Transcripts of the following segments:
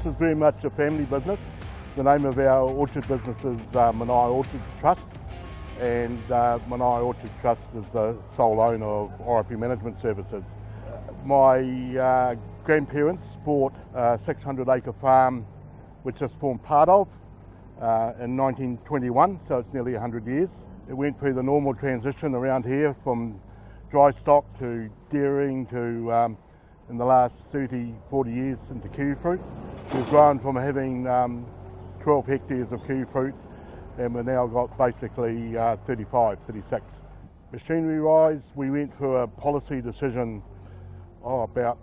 This is very much a family business. The name of our orchard business is Manaia Orchards Trust, and Manaia Orchards Trust is the sole owner of RIP Management Services. My grandparents bought a 600-acre farm which this formed part of in 1921, so it's nearly 100 years. It went through the normal transition around here from dry stock to dairying to, in the last 30, 40 years, into kiwi fruit. We've grown from having 12 hectares of kiwi fruit, and we've now got basically 35, 36. Machinery-wise, we went through a policy decision about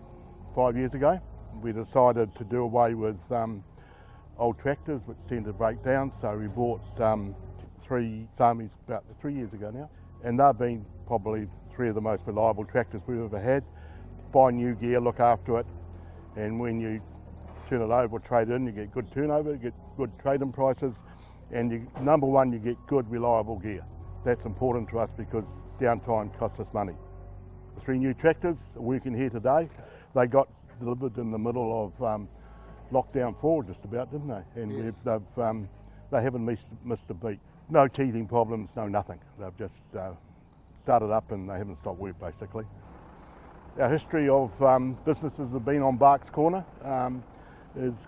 5 years ago. We decided to do away with old tractors which tend to break down, so we bought 3 SAMEs about 3 years ago now, and they've been probably 3 of the most reliable tractors we've ever had. Buy new gear, look after it, and when you turn it over or trade in, you get good turnover, you get good trade-in prices, and number one, you get good reliable gear. That's important to us because downtime costs us money. The 3 new tractors are working here today. They got delivered in the middle of lockdown 4 just about, didn't they? And yes. They haven't missed a beat. No teething problems, no nothing. They've just started up and they haven't stopped work basically. Our history of businesses have been on Barks Corner.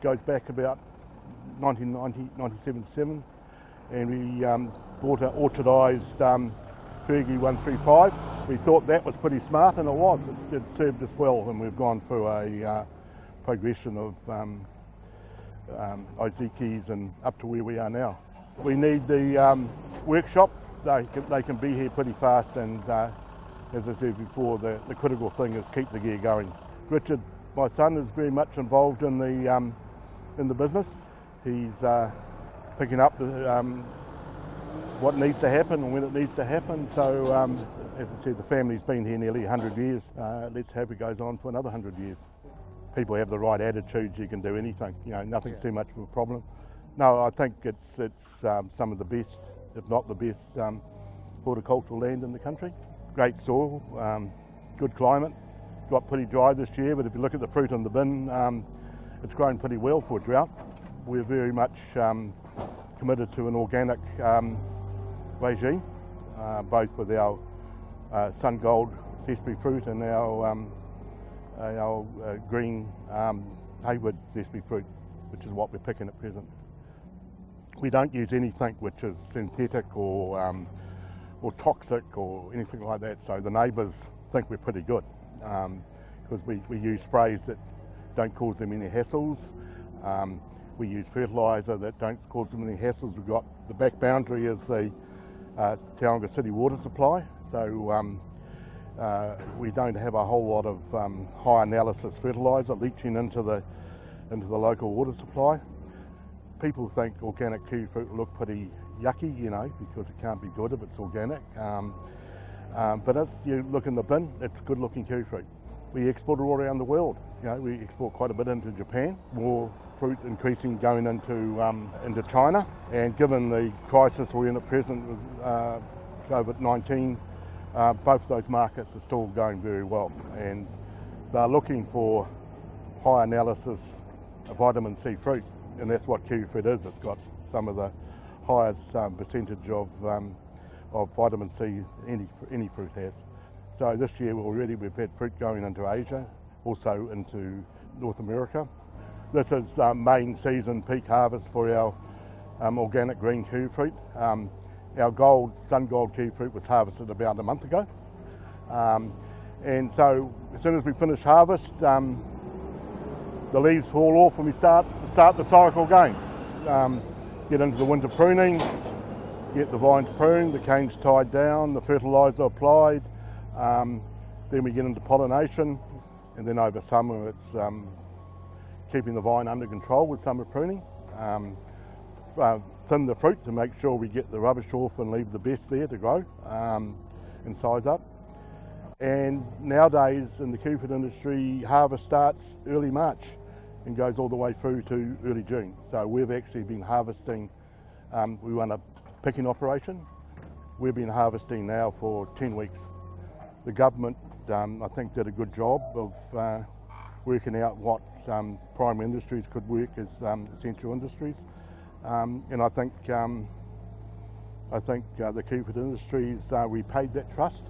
Goes back about 1977, and we bought an orchardised Fergie 135. We thought that was pretty smart, and it was. It served us well, and we've gone through a progression of Ozekis and up to where we are now. We need the workshop. They can be here pretty fast, and as I said before, the critical thing is keep the gear going. Richard, my son, is very much involved in the business. He's picking up what needs to happen and when it needs to happen. So, as I said, the family's been here nearly 100 years. Let's hope it goes on for another 100 years. People have the right attitude, you can do anything. You know, nothing's too much of a problem. No, I think it's some of the best, if not the best, horticultural land in the country. Great soil, good climate. Got pretty dry this year, but if you look at the fruit in the bin, it's grown pretty well for a drought. We're very much committed to an organic regime, both with our Sun Gold zestberry fruit and our green Haywood zestberry fruit, which is what we're picking at present. We don't use anything which is synthetic or toxic or anything like that, so the neighbours think we're pretty good because we use sprays that don't cause them any hassles. We use fertiliser that don't cause them any hassles. We've got the back boundary is the Tauranga city water supply, so we don't have a whole lot of high analysis fertiliser leaching into the local water supply. People think organic kiwi fruit will look pretty yucky, you know, because it can't be good if it's organic. But as you look in the bin, it's good looking kiwi fruit. We export it all around the world. You know, we export quite a bit into Japan, more fruit increasing going into China. And given the crisis we're in at present with COVID-19, both of those markets are still going very well. And they're looking for high analysis of vitamin C fruit. And that's what kiwi fruit is. It's got some of the highest percentage of vitamin C any fruit has. So this year already we've had fruit going into Asia, also into North America. This is main season peak harvest for our organic green kiwi fruit. Our Sun Gold kiwi fruit was harvested about a month ago. And so as soon as we finish harvest, the leaves fall off and we start the cycle again. Get into the winter pruning, get the vines pruned, the canes tied down, the fertiliser applied, then we get into pollination, and then over summer it's keeping the vine under control with summer pruning. Thin the fruit to make sure we get the rubbish off and leave the best there to grow and size up. And nowadays in the kiwi fruit industry, harvest starts early March and goes all the way through to early June. So we've actually been harvesting, we run a picking operation. We've been harvesting now for 10 weeks. The government, I think, did a good job of working out what primary industries could work as essential industries. And I think the kiwi fruit industries repaid that trust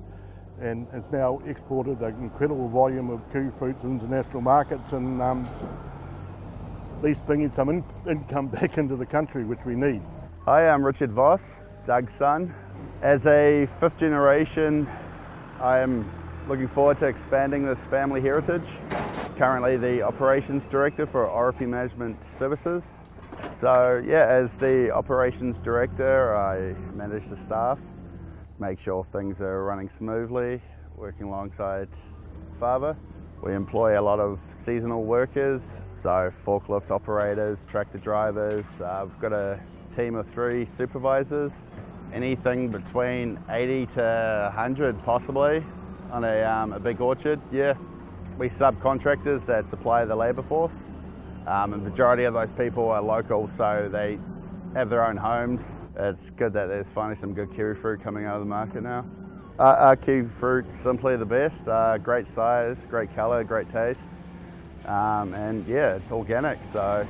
and has now exported an incredible volume of kiwi fruit to international markets, and at least bringing some income back into the country, which we need. Hi, I'm Richard Voss, Doug's son. As a fifth generation, I am looking forward to expanding this family heritage. Currently the operations director for RP Management Services. So yeah, as the operations director, I manage the staff, make sure things are running smoothly, working alongside father. We employ a lot of seasonal workers, so forklift operators, tractor drivers. I've got a team of 3 supervisors, anything between 80 to 100 possibly on a big orchard. Yeah, we subcontractors that supply the labour force. The majority of those people are local, so they have their own homes. It's good that there's finally some good kiwi fruit coming out of the market now. Our kiwi fruit's simply the best. Great size, great colour, great taste, and yeah, it's organic, so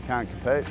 can't compete.